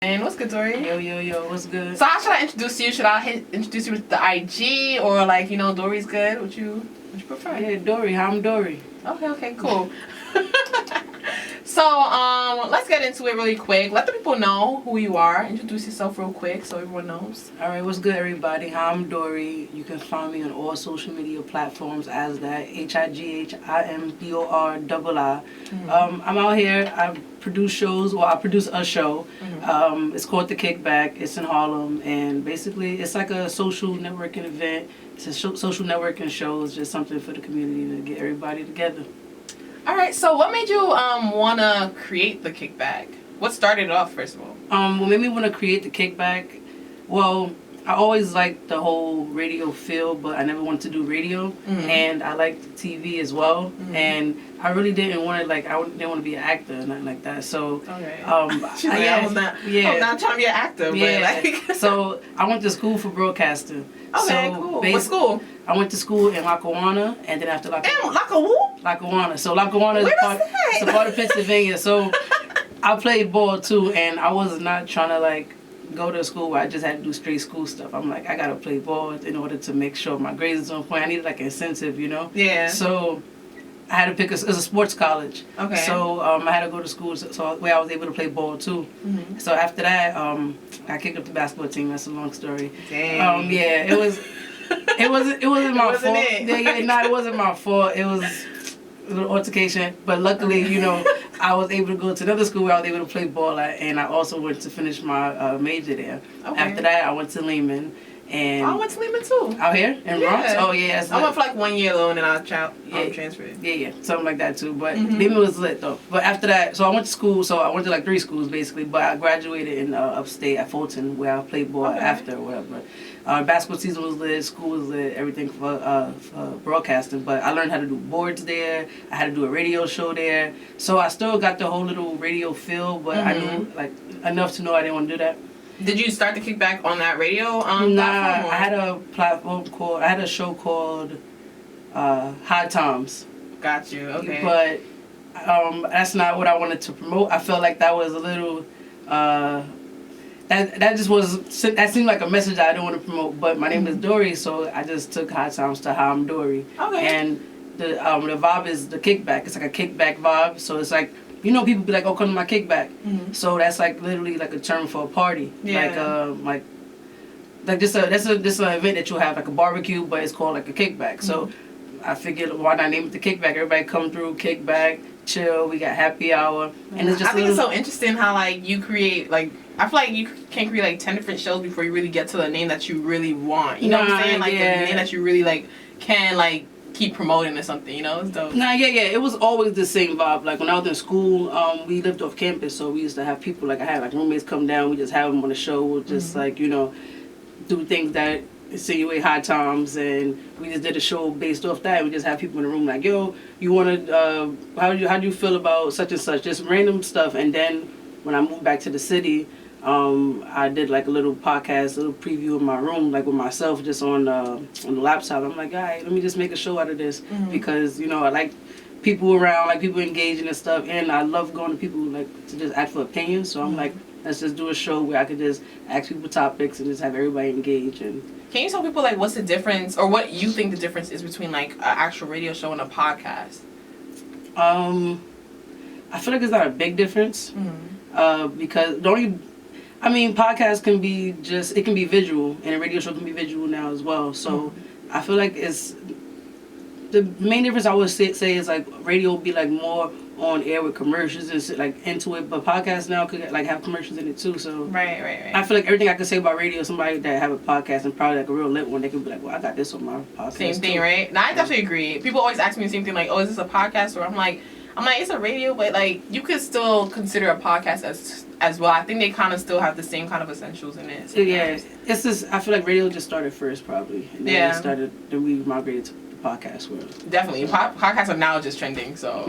And what's good, Dorii? Yo, what's good? So how should I introduce you? Should I introduce you with the IG or like, Dorii's good? What you prefer? Yeah, Dorii. I'm Dorii. Okay, cool. So, let's get into it really quick. Let the people know who you are. Introduce yourself real quick so everyone knows. All right, what's good, everybody? I'm Dorii. You can find me on all social media platforms as that, HIGHIMDORII. I'm out here. I produce shows, I produce a show. It's called The Kickback. It's in Harlem, and basically it's like a social networking event. It's a social networking show. It's just something for the community to get everybody together. All right, so what made you want to create The Kickback? What started it off, first of all? What made me want to create The Kickback? Well, I always liked the whole radio field, but I never wanted to do radio, and I liked TV as well, and I really didn't want to, I didn't want to be an actor or nothing like that, so, I was not trying to be an actor, but so I went to school for broadcasting. Okay, cool. What school? I went to school in Lackawanna, and then after Lackawanna? So Lackawanna is a part of Pennsylvania, so I played ball too, and I was not trying to, go to school where I just had to do straight school stuff. I'm like, I gotta play ball in order to make sure my grades is on point. I needed an incentive, Yeah. So I had to pick it was a sports college. Okay. So I had to go to school so where I was able to play ball too. So after that, I kicked up the basketball team. That's a long story. Dang. Yeah, it wasn't my fault. It wasn't my fault. It was a little altercation, but luckily, I was able to go to another school where I was able to play ball at, and I also went to finish my major there. Okay. After that, I went to Lehman. And I went to Lehman too. Out here? In Bronx? Oh, yeah. I went for 1 year though, and then I transferred. Yeah. Something like that too. But Lehman was lit though. But after that, so I went to school. So I went to 3 schools basically. But I graduated in upstate at Fulton where I played ball after or whatever. Basketball season was lit, school was lit, everything for broadcasting. But I learned how to do boards there. I had to do a radio show there. So I still got the whole little radio feel, but I knew enough to know I didn't want to do that. Did you start the Kickback on that radio platform? I had a platform I had a show called High Times. Got you, okay. But that's not what I wanted to promote. I felt like that was a little, that seemed like a message I didn't want to promote. But my name is Dorii, so I just took High Times to Hi, I'm Dorii. Okay. And the vibe is the kickback. It's like a kickback vibe, so it's like, people be like, oh, come to my kickback. So that's literally a term for a party. Yeah. This an event that you'll have a barbecue, but it's called a kickback. So I figured, why not name it the Kickback? Everybody come through, kickback, chill. We got happy hour, and it's just. I think it's so interesting how you create I feel like you can create 10 different shows before you really get to the name that you really want. You know what I'm saying? The name that you really can keep promoting or something, It's dope. It was always the same vibe. When I was in school, we lived off campus, so we used to have people, I had roommates come down, we just have them on the show, we'll just do things that insinuate high times, and we just did a show based off that. We just have people in the room yo, you want to, how do you feel about such and such, just random stuff. And then when I moved back to the city, I did a little podcast, a little preview in my room, with myself, just on the laptop. I'm like, all right, let me just make a show out of this, because I like people around, people engaging and stuff, and I love going to people to just ask for opinions. So I'm like, let's just do a show where I could just ask people topics and just have everybody engage. And can you tell people what's the difference, or what you think the difference is between an actual radio show and a podcast? I feel like there's not a big difference, because podcasts can be it can be visual, and a radio show can be visual now as well. So I feel like the main difference I would say is radio will be more on air with commercials and into it, but podcasts now could have commercials in it too. So right. I feel like everything I could say about radio, somebody that have a podcast and probably a real lit one, they could be well, I got this on my podcast. Same thing, too. Right? No, I definitely agree. People always ask me the same thing, oh, is this a podcast? Or I'm like, it's a radio, but you could still consider a podcast as well. I think they kind of still have the same kind of essentials in it. So it's just, I feel like radio just started first probably, and then we migrated to the podcast world. Definitely, podcasts are now just trending. So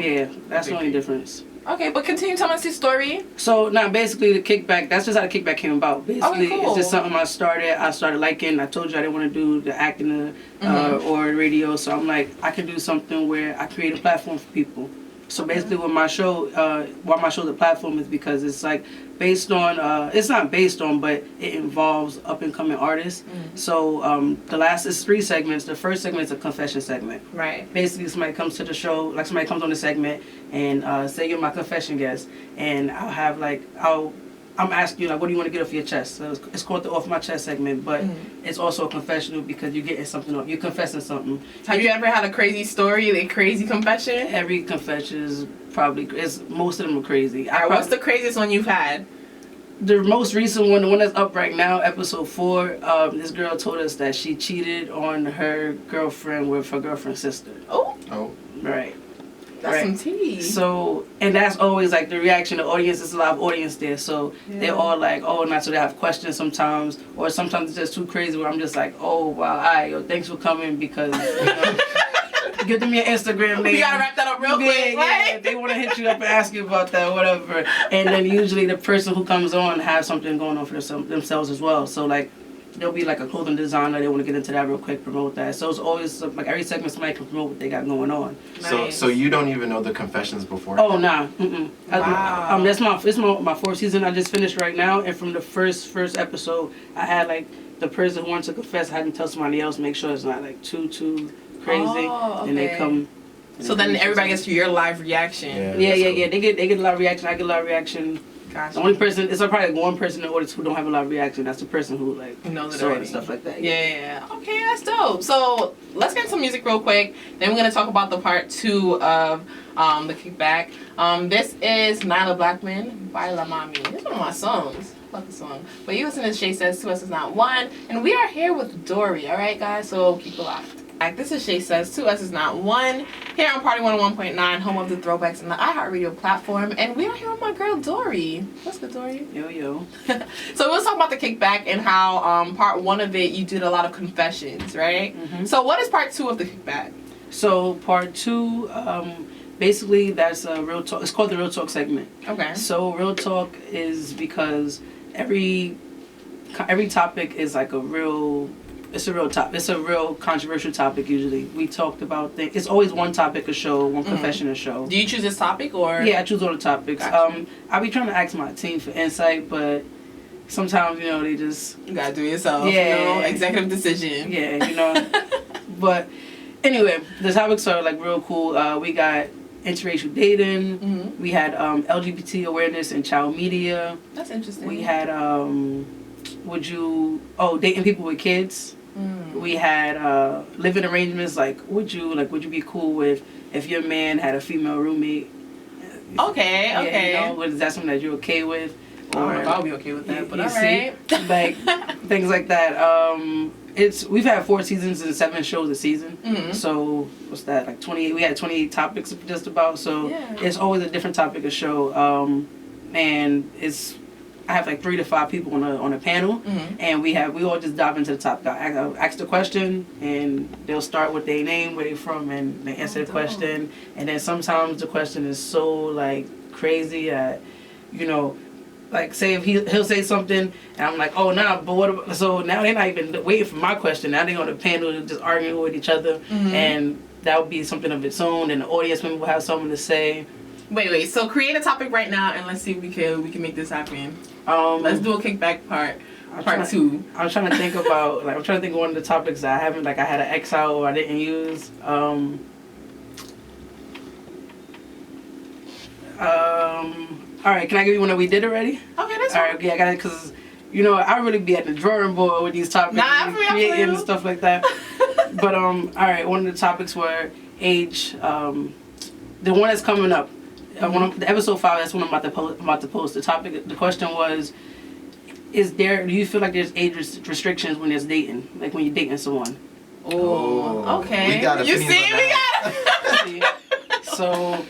that's the only difference. Okay, but continue telling us your story. So now, basically, the Kickback, that's just how the Kickback came about. Basically, cool. It's just something I started liking. I told you I didn't want to do the acting or radio, so I'm like, I can do something where I create a platform for people. So basically, with my show, why my show's a platform is because it's like based on. It's not based on, but it involves up and coming artists. So the last is 3 segments. The first segment is a confession segment. Right. Basically, somebody comes to the show, like somebody comes on the segment and say you're my confession guest, and I'll have like I'm asking you, like, what do you want to get off your chest? So it's called the Off My Chest segment, but it's also a confessional because you're getting something off. You're confessing something. Have you ever had a crazy story, a crazy confession? Every confession is probably, most of them are crazy. What's the craziest one you've had? The most recent one, the one that's up right now, episode 4, this girl told us that she cheated on her girlfriend with her girlfriend's sister. Oh. Right. That's some tea. So, and that's always like the reaction. The audience, is a live audience there, so they're all like, oh, not so they have questions sometimes, or sometimes it's just too crazy where I'm just like, oh, wow, alright, yo, thanks for coming because, you know, give them your Instagram name. We gotta wrap that up real quick. Yeah, they want to hit you up and ask you about that, whatever. And then usually the person who comes on has something going on for themselves as well. So like, there'll be like a clothing designer, they want to get into that real quick, promote that. So it's always like every segment somebody can promote what they got going on. Nice. So you don't even know the confessions before? Oh nah. Wow. That's my 4th season I just finished right now, and from the first episode I had like the person who wanted to confess I had to tell somebody else, make sure it's not like too crazy. Oh, okay. And they come. So then everybody gets your live reaction. Yeah. They get a lot of reaction. I get a lot of reaction. Gotcha. The only person, it's probably like one person in the audience who don't have a lot of reaction. That's the person who like knows it saw it already. and stuff like that. Yeah. Okay, that's dope. So let's get some music real quick. Then we're gonna talk about the part 2 of the Kickback. This is Nyla Blackman by La Mami. This is one of my songs. Love the song. But you listen to Shaysayss, 2 Us Is Not 1, and we are here with Dorii. All right, guys. So keep it locked. This is Shaysayss, 2 Us Is Not 1, here on Party 101.9, home of the throwbacks and the iHeartRadio platform. And we are here with my girl, Dorii. What's good, Dorii? Yo. So we'll talk about the Kickback and how part 1 of it, you did a lot of confessions, right? So what is part 2 of the Kickback? So part 2, basically that's a real talk. It's called the Real Talk segment. Okay. So Real Talk is because every topic is like it's a real topic. It's a real controversial topic usually. We talked about things. It's always one topic a show, one confession a show. Do you choose this topic or? Yeah, I choose all the topics. Gotcha. I be trying to ask my team for insight, but sometimes, you know, they just... You gotta do it yourself. Yeah. You know, executive decision. Yeah, you know. But anyway, the topics are like real cool. We got interracial dating. We had LGBT awareness in child media. That's interesting. We had dating people with kids. We had living arrangements, like would you be cool with if your man had a female roommate? Okay. You know, is that something that you're okay with? Or I'll be okay with that, but alright. Like things like that. We've had 4 seasons and 7 shows a season. So what's that, like 28? We had 28 topics just about. So it's always a different topic of show. And I have like 3 to 5 people on a panel, and we all just dive into the topic. I ask the question, and they'll start with their name, where they're from, and they answer the question. And then sometimes the question is so like crazy that, you know, like say if he'll say something, and I'm like, oh nah, but what about, so now they're not even waiting for my question. Now they're on the panel just arguing with each other, and that would be something of its own. And the audience member will have something to say. Wait. So create a topic right now, and let's see if we can make this happen. Let's do a Kickback part 2. I'm trying to think about of one of the topics that I haven't, like I had an X out or I didn't use. All right, can I give you one that we did already? Okay, that's all right. Yeah, I got it because, you know, I really be at the drawing board with these topics, creating and stuff like that. But all right, one of the topics were age. The one that's coming up. The episode 5, that's what I'm about to post. The question was, do you feel like there's age restrictions when there's dating, like when you're dating someone? Oh, okay. We got you see, we got it. So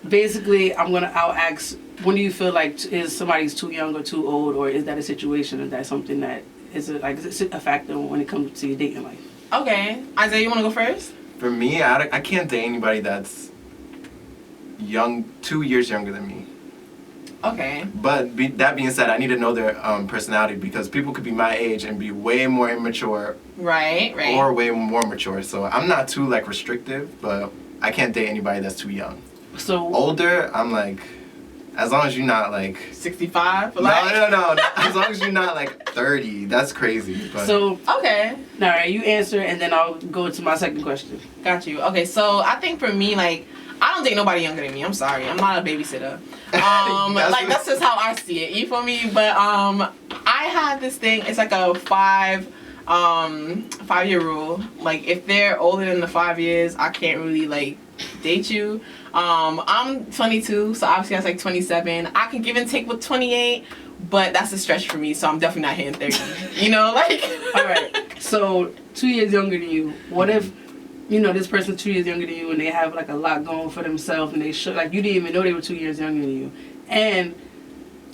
basically, I'll ask, when do you feel like is somebody's too young or too old, or is that a situation? Is that something that is a factor when it comes to your dating life? Okay, Isaiah, you want to go first? For me, I can't date anybody that's young, 2 years younger than me. Okay. But that being said, I need to know their personality, because people could be my age and be way more immature. Right. Or way more mature. So I'm not too like restrictive, but I can't date anybody that's too young. So older, I'm like, as long as you're not like 65 for no, life? no. As long as you're not like 30, that's crazy. But so Okay. all right, you answer, and then I'll go to my second question. Got you. Okay, so I think for me, like, I don't date nobody younger than me. I'm sorry. I'm not a babysitter. That's just how I see it. You feel me? But I have this thing. It's like a 5-year rule. Like, if they're older than the 5 years, I can't really like date you. I'm 22, so obviously that's like 27. I can give and take with 28, but that's a stretch for me. So I'm definitely not hitting 30. You know, like. All right. So 2 years younger than you. What if, this person's 2 years younger than you, and they have like a lot going for themselves, and they should like you didn't even know they were 2 years younger than you. And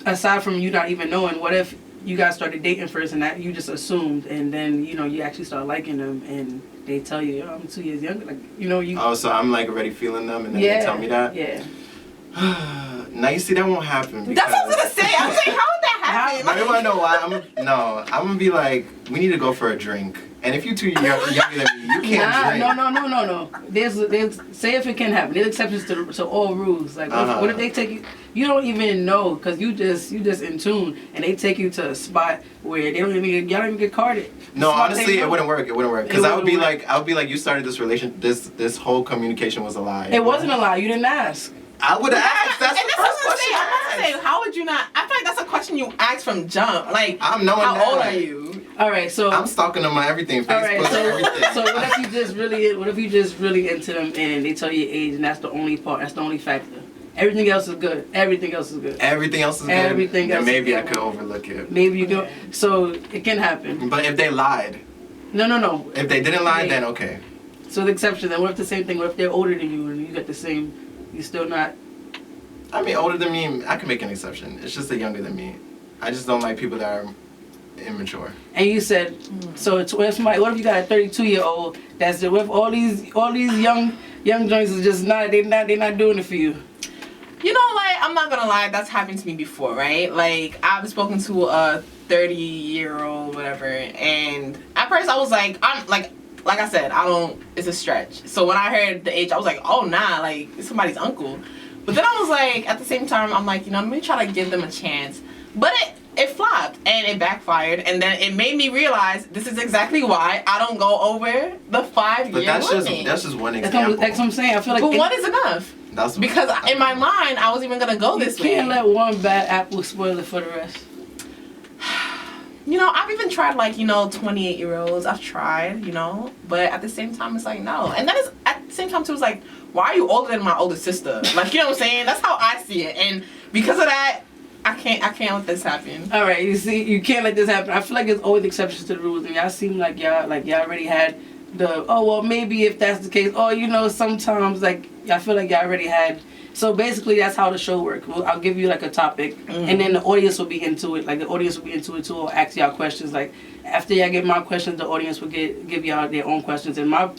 aside from you not even knowing, what if you guys started dating first, and that you just assumed, and then you actually start liking them, and they tell you, I'm 2 years younger, like you. Oh, so I'm like already feeling them, and then they tell me that. Yeah. Now you see that won't happen. That's what I was gonna say. I was like, how would that happen? I don't want to know why. I'm gonna be like, we need to go for a drink. And if you two younger than me, you can't drink. No. There's say if it can happen. There's exceptions to all rules. Like what if they take you? You don't even know because you just in tune, and they take you to a spot where y'all don't even get carded. No, honestly, it wouldn't work. Because I would be like, you started this relation. This whole communication was a lie. It wasn't a lie. You didn't ask. I would have asked. That's the first question. I'm about to say, how would you not? I feel like that's a question you ask from jump. Like, I'm knowing how that. old are you? All right, so I'm stalking them on everything, Facebook, all right, everything. So what if you just really into them and they tell you your age, and that's the only part, that's the only factor. Everything else is good. Everything else is good. Everything else is good. Everything else. Maybe I could overlook it. Maybe you go. So it can happen. But if they lied. No. If they didn't lie, then okay. So the exception. Then what if the same thing? What if they're older than you and you got the same? You still not. I mean, older than me, I can make an exception. It's just they're younger than me. I just don't like people that are immature. And you said, so what if you got a 32-year-old that's with all these young joints is just not they're not doing it for you. You know what? I'm not gonna lie. That's happened to me before, right? Like, I've spoken to a 30-year-old, whatever, and at first I was like, like I said, it's a stretch. So when I heard the age, I was like, oh nah, like it's somebody's uncle. But then I was like, at the same time, I'm like, let me try to give them a chance. But it flopped and it backfired, and then it made me realize this is exactly why I don't go over the 5-year But that's limit. just one example. That's what I'm saying. I feel like But one is enough. Because in my mind, I was even gonna go this way. You can't let one bad apple spoil it for the rest. I've even tried 28-year-olds. I've tried, but at the same time, it's like no. And then it's at the same time too, it's like, why are you older than my older sister? Like, you know what I'm saying? That's how I see it. And because of that, I can't let this happen. All right, you see, you can't let this happen. I feel like there's always exceptions to the rules, and y'all seem like y'all already had maybe if that's the case. Sometimes I feel like y'all already had. So basically, that's how the show works. I'll give you a topic, and then the audience will be into it. Like the audience will be into it too. Or ask y'all questions. Like after y'all get my questions, the audience will give y'all their own questions. And my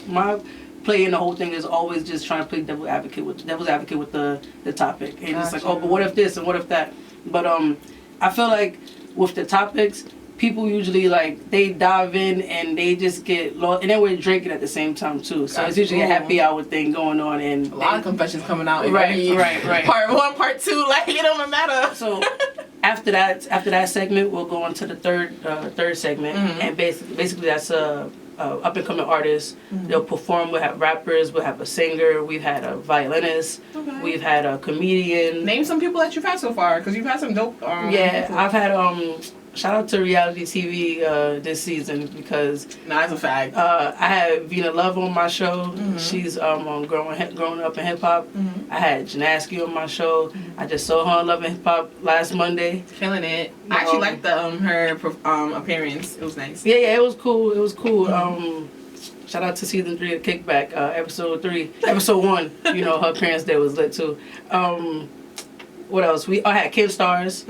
play in the whole thing is always just trying to play devil's advocate with the topic. And it's like, but what if this and what if that? But I feel like with the topics, people usually they dive in and they just get lost, and then we're drinking at the same time too. So it's usually a happy hour thing going on, and a lot of confessions coming out. Right. Part 1, part 2, it don't matter. So after that segment, we'll go on to the third segment, and basically that's up and coming artists. They'll perform. We'll have rappers. We'll have a singer. We've had a violinist. Okay. We've had a comedian. Name some people that you've had so far, because you've had some dope. I've had shout out to reality TV this season because that's a fact. I had Vina Love on my show. She's on growing up in hip hop. I had Janaski on my show. I just saw her on Love and Hip Hop last Monday. Killing it. I actually liked her appearance. It was nice. Yeah, it was cool. Shout out to season 3 of Kickback, episode 1. Her appearance there was lit too. What else? I had Kim Stars.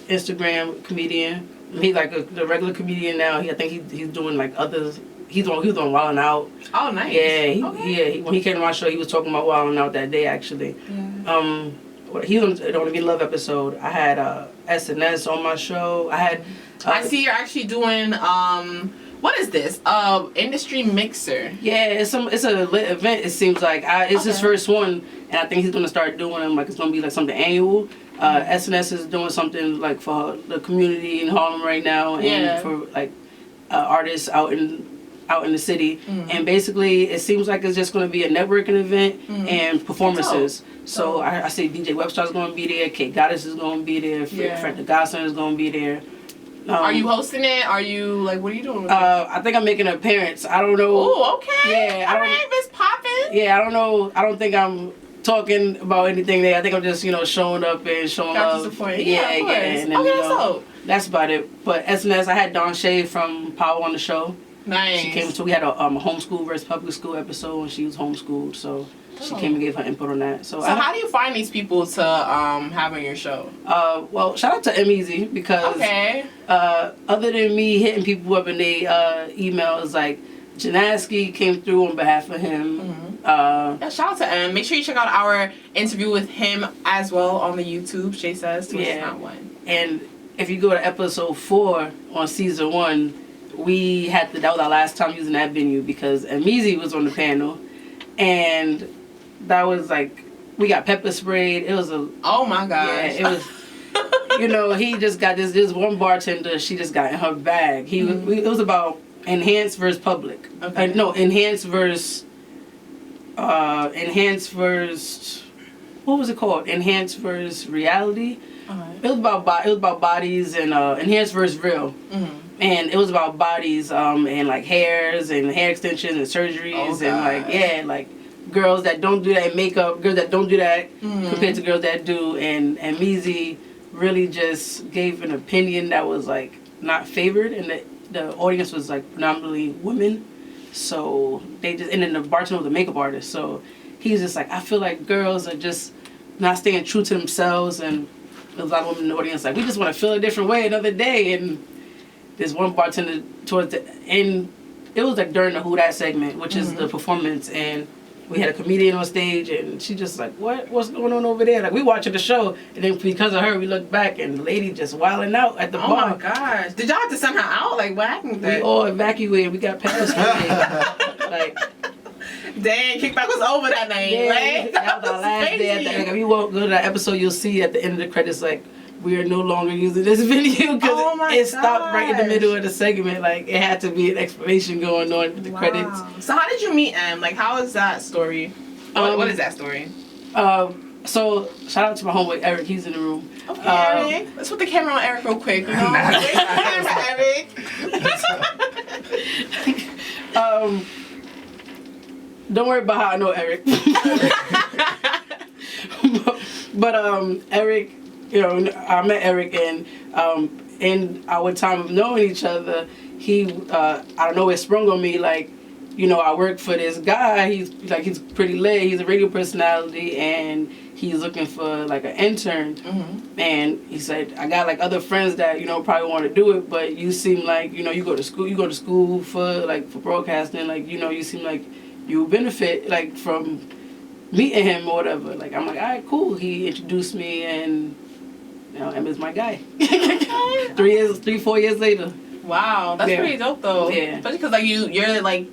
Instagram comedian. He's the regular comedian now. I think he's doing others. He was on Wildin' Out. Oh, nice. Yeah, when he came to my show, he was talking about Wildin' Out that day actually. Yeah. He was on the Be Love episode. I had SNS on my show. I see you're actually doing What is this? Industry mixer. Yeah, it's a lit event. It seems like it's his first one, and I think he's gonna start doing them. Like it's gonna be like something annual. SNS is doing something like for the community in Harlem right now, and for like artists out in the city. And basically, it seems like it's just gonna be a networking event and performances. So I say DJ Webstar's gonna be there. KGoddess is gonna be there. Fred the Godson is gonna be there. Are you hosting it? Are you like, what are you doing with it? I think I'm making an appearance. I don't know. Oh, okay. Yeah, all right, Miss Poppin'. Yeah, I don't know. I don't think I'm talking about anything there. I think I'm just, showing up and showing love. Support. Yeah. And then, okay, so that's about it. But SNS, I had Dawn Shay from Power on the show. Nice. She came, so we had a homeschool versus public school episode, and she was homeschooled, so she came and gave her input on that. So how do you find these people to have on your show? Well, shout out to Emez because other than me hitting people up in their emails, like Janaski came through on behalf of him. Shout out to M. Make sure you check out our interview with him as well on the YouTube. Shaysayss. Not one. And if you go to episode 4 on season 1. That was our last time using that venue because Emez was on the panel, and that was like, we got pepper sprayed. It was oh my gosh. Yeah, it was, he just got this one bartender, she just got in her bag. It was about enhanced versus public. Okay. Enhanced versus, what was it called? Enhanced versus reality. It was about bodies and enhanced versus real. And it was about bodies and like hairs and hair extensions and surgeries and like girls that don't do that, makeup, girls that don't do that compared to girls that do. And Emez really just gave an opinion that was like not favored, and the audience was like predominantly women. So and then the bartender was a makeup artist. So he's just like, I feel like girls are just not staying true to themselves, and there's a lot of women in the audience like, we just want to feel a different way another day. And this one bartender towards the end, it was like during the Who Dat segment, which is the performance, and we had a comedian on stage, and she just like, what's going on over there? Like, we watching the show, and then because of her, we looked back, and the lady just wilding out at the bar. Oh my gosh. Did y'all have to send her out? Like, what happened with that? We all evacuated. We got past like, dang, Kickback was over that night, right? That was our last day. Like, if you won't go to that episode, you'll see at the end of the credits, like, we are no longer using this video because it stopped right in the middle of the segment. Like, it had to be an explanation going on with the credits. So how did you meet M? Like, how is that story? What is that story? So shout out to my homeboy Eric. He's in the room. Okay, Eric. Let's put the camera on Eric real quick. You know, Eric. Don't worry about how I know Eric. but Eric. I met Eric, and in our time of knowing each other, he, I don't know, it sprung on me, like, I work for this guy, he's pretty lit, he's a radio personality, and he's looking for, like, an intern, and he said, I got, like, other friends that, probably want to do it, but you seem like, you go to school for broadcasting, like, you seem like you benefit, like, from meeting him or whatever. Like, I'm like, all right, cool. He introduced me, and Emma's my guy. 4 years later. Wow, that's pretty dope though. Yeah. Especially because like you're like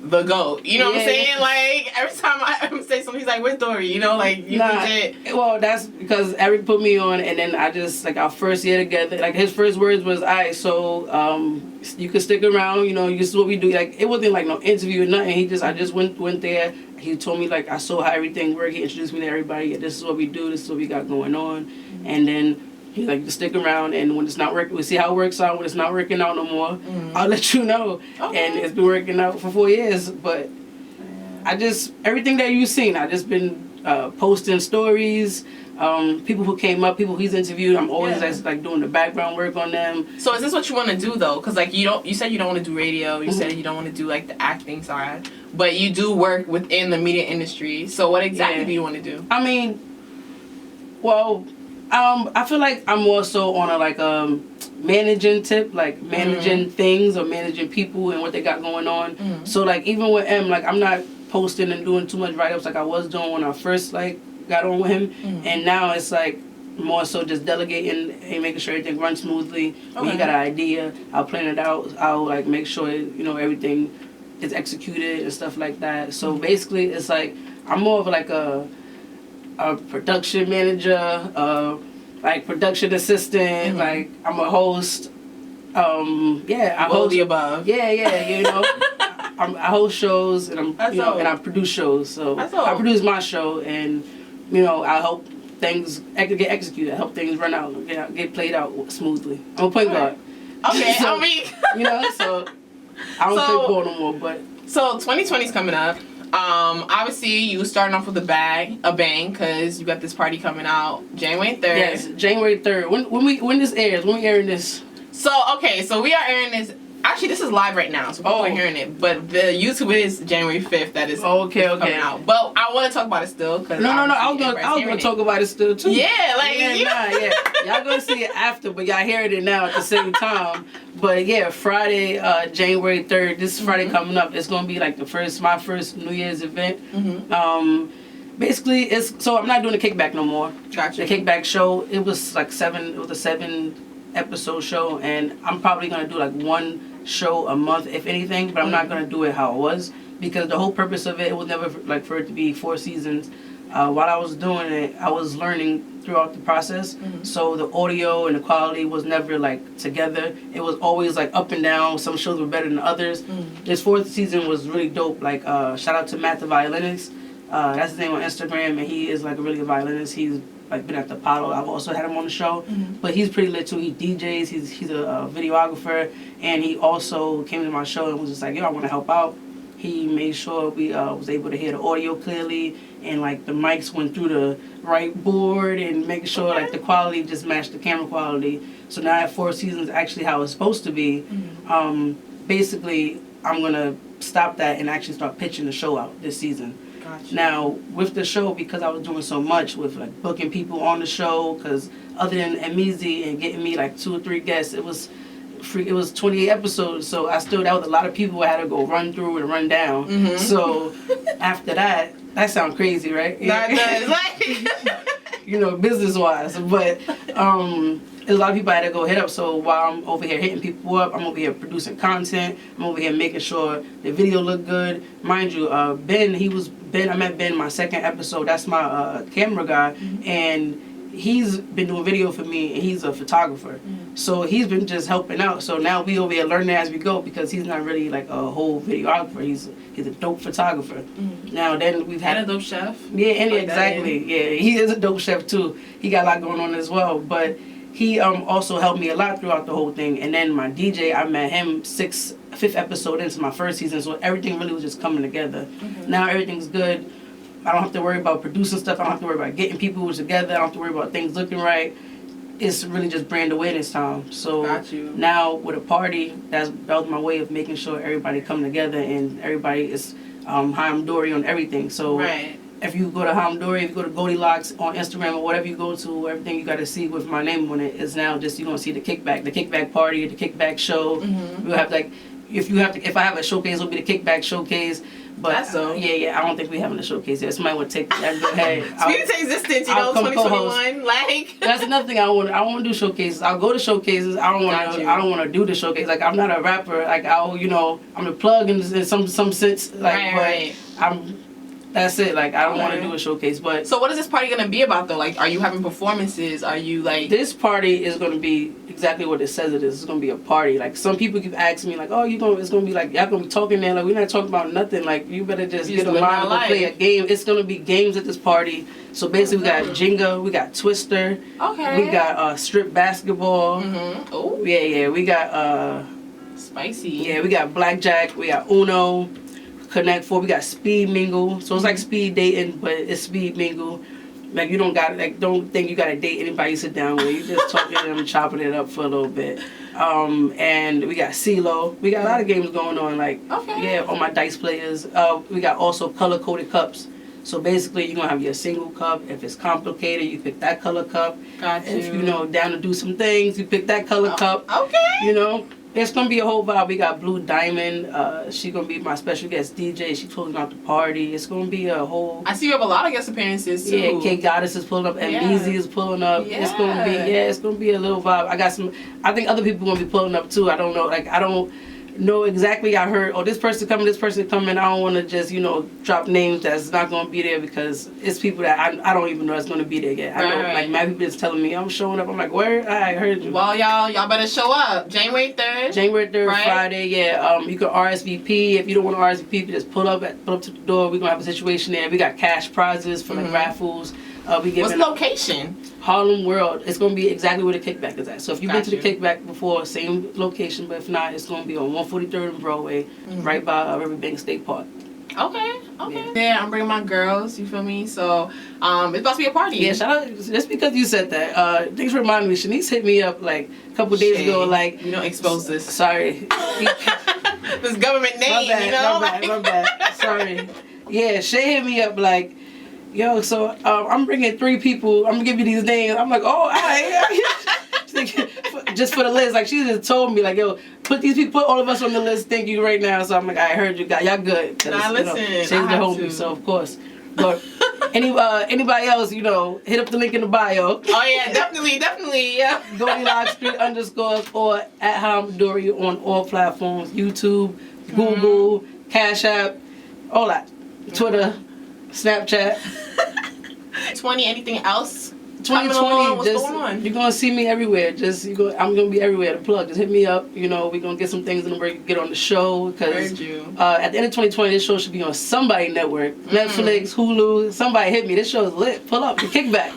the GOAT. You know what I'm saying? Like every time I say something, he's like, "Where's Dorii?" Like you legit. Well, that's because Eric put me on, and then I just like our first year together. Like his first words was, "All right, so you can stick around. This is what we do." Like it wasn't like no interview or nothing. I just went there. He told me like I saw how everything worked. He introduced me to everybody. Yeah, this is what we do. This is what we got going on. And then he's like, just stick around, and when it's not working, we'll see how it works out. When it's not working out no more, I'll let you know. Okay. And it's been working out for 4 years. But everything that you've seen, I just been posting stories. People who came up, people he's interviewed, I'm always like doing the background work on them. So is this what you want to do though? Because like you said you don't want to do radio. You said you don't want to do like the acting side, but you do work within the media industry. So what exactly do you want to do? I mean, well, I feel like I'm more so on a like managing tip, like managing things or managing people and what they got going on. So like even with M, like I'm not posting and doing too much write-ups like I was doing when I first like got on with him. And now it's like more so just delegating and making sure everything runs smoothly. When Okay. you got an idea, I'll plan it out. I'll like make sure everything is executed and stuff like that. So basically, it's like I'm more of like a production manager, like production assistant. Like I'm a host. I All host the above. Yeah. I host shows and That's and all. I produce shows. So That's all. I produce my show and I help things get executed. I help things run out, get played out smoothly. I'm a point guard. Okay, So, I mean, so I don't play ball no more. But so 2020 is coming up. Obviously you starting off with a bang, because you got this party coming out January 3rd. yes, January 3rd. When this airs, when we airing this. So we are airing this. Actually, this is live right now, so people are hearing it. But the YouTube is January 5th. That is coming out. But I want to talk about it still. Cause No. I was gonna talk about it still too. Yeah, like Y'all gonna see it after, but y'all hearing it now at the same time. But yeah, Friday, January 3rd. This Friday coming up. It's gonna be like my first New Year's event. Basically, so I'm not doing the kickback no more. Gotcha. The kickback show. It was like It was a 7-episode show, and I'm probably gonna do like one show a month, if anything. But I'm not gonna do it how it was, because the whole purpose of it was never like for it to be 4 seasons. While I was doing it, I was learning throughout the process. So the audio and the quality was never like together. It was always like up and down. Some shows were better than others. This 4th season was really dope. Like shout out to Matt the violinist. That's his name on Instagram, and he is like a really good violinist. He's like been at the Apollo. I've also had him on the show, but he's pretty lit too. He DJs. He's a videographer, and he also came to my show and was just like, yo, I want to help out. He made sure we was able to hear the audio clearly, and like the mics went through the right board, and making sure like the quality just matched the camera quality. So now at 4 seasons, actually how it's supposed to be. Basically, I'm gonna stop that and actually start pitching the show out this season. Gotcha. Now with the show, because I was doing so much with like booking people on the show, because other than Emez and getting me like 2 or 3 guests, it was 28 episodes, so that was a lot of people I had to go run through and run down. So after that sounds crazy, right? That does. Business wise, but there's a lot of people I had to go hit up. So while I'm over here hitting people up, I'm over here producing content. I'm over here making sure the video look good. Mind you, I met Ben my 2nd episode. That's my camera guy, and he's been doing video for me, and he's a photographer. So he's been just helping out. So now we over here learning as we go, because he's not really like a whole videographer. He's a dope photographer. Now then we've had a dope chef. Yeah, exactly. Yeah, he is a dope chef too. He got a lot going on as well, but he also helped me a lot throughout the whole thing. And then my DJ, I met him 5th episode into my 1st season, so everything really was just coming together. Now everything's good. I don't have to worry about producing stuff. I don't have to worry about getting people together. I don't have to worry about things looking right. It's really just brand awareness time. So now with a party, that was my way of making sure everybody come together, and everybody is hi, I'm Dorii on everything. So if you go to hi, I'm Dorii, if you go to Goldilocks on Instagram or whatever you go to, everything you got to see with my name on it is now just, you're going to see the kickback party, the kickback show. We'll have like, if I have a showcase, it'll be the kickback showcase. But I don't think we having a showcase yet. Somebody would take that. Go ahead. Speaking to existence, 2021. Like that's another thing I want to do showcases. I'll go to showcases. I don't want to do the showcase. Like I'm not a rapper. Like I'm the plug in some sense. Like that's it. Like I don't want to do a showcase. But so what is this party gonna be about though? Like, are you having performances? Are you like? This party is gonna be exactly what it says it is. It's gonna be a party. Like some people keep asking me, like, "Oh, it's gonna be like y'all gonna be talking there? Like we're not talking about nothing. Like you better just get a line and play a game." It's gonna be games at this party. So basically, we got Jenga, we got Twister, we got strip basketball. Oh yeah. We got spicy. Yeah, we got blackjack. We got Uno. Connect 4, we got speed mingle, so it's like speed dating, but it's speed mingle. Like you don't think you gotta date anybody you sit down with. You just talking to them, chopping it up for a little bit. And we got CeeLo. We got a lot of games going on. Like all my dice players. We got also color coded cups. So basically, you're gonna have your single cup. If it's complicated, you pick that color cup. Got you. If down to do some things, you pick that color cup. Okay. It's gonna be a whole vibe. We got Blue Diamond. She's gonna be my special guest DJ. She's closing out the party. It's gonna be a whole. I see you have a lot of guest appearances too. Yeah, KGoddess is pulling up. Emez is pulling up. Yeah. It's gonna be a little vibe. I got some. I think other people gonna be pulling up too. I don't know. Like I don't know exactly. I heard, this person coming, this person coming. I don't want to just drop names that's not gonna be there because it's people that I don't even know that's gonna be there yet. I know like my people is telling me I'm showing up. I'm like, where? I heard you. Well, y'all better show up. January 3rd. January 3rd, right? Friday. Yeah. You can RSVP. If you don't want to RSVP, just pull up to the door. We're gonna have a situation there. We got cash prizes for like raffles. We What's the location? Harlem World. It's going to be exactly where the Kickback is at. So if you've been to the Kickback before, same location, but if not, it's going to be on 143rd and Broadway, right by Riverbank State Park. Okay. Yeah, I'm bringing my girls, you feel me? So, it's about to be a party. Yeah, shout out, just because you said that. Thanks for reminding me. Shanice hit me up like a couple days ago, like... You don't expose this. Sorry. This government name, my bad. Sorry. Yeah, Shay hit me up like... Yo, so I'm bringing 3 people. I'm gonna give you these names. I'm like, oh, all right. Just for the list. Like she just told me, like, yo, put all of us on the list. Thank you right now. So I'm like, I heard you guys. Y'all good. Nah, listen. Shay's the homie, so of course. But anybody else, hit up the link in the bio. Oh yeah, definitely, yeah. Dorii Live Street _ or at Dorii on all platforms: YouTube, Google, Cash App, all that, Twitter. Snapchat. 20. Anything else? 2020. What's going on? You're gonna see me everywhere. I'm gonna be everywhere to plug. Just hit me up. We're gonna get some things in the work. Get on the show because at the end of 2020, this show should be on somebody network, Netflix, Hulu. Somebody hit me. This show is lit. Pull up the Kickback.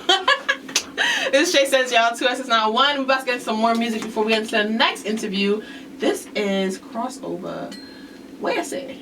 This is Shaysayss, y'all. 2S is not 1. We're about to get some more music before we get into the next interview. This is Crossover. Where I say?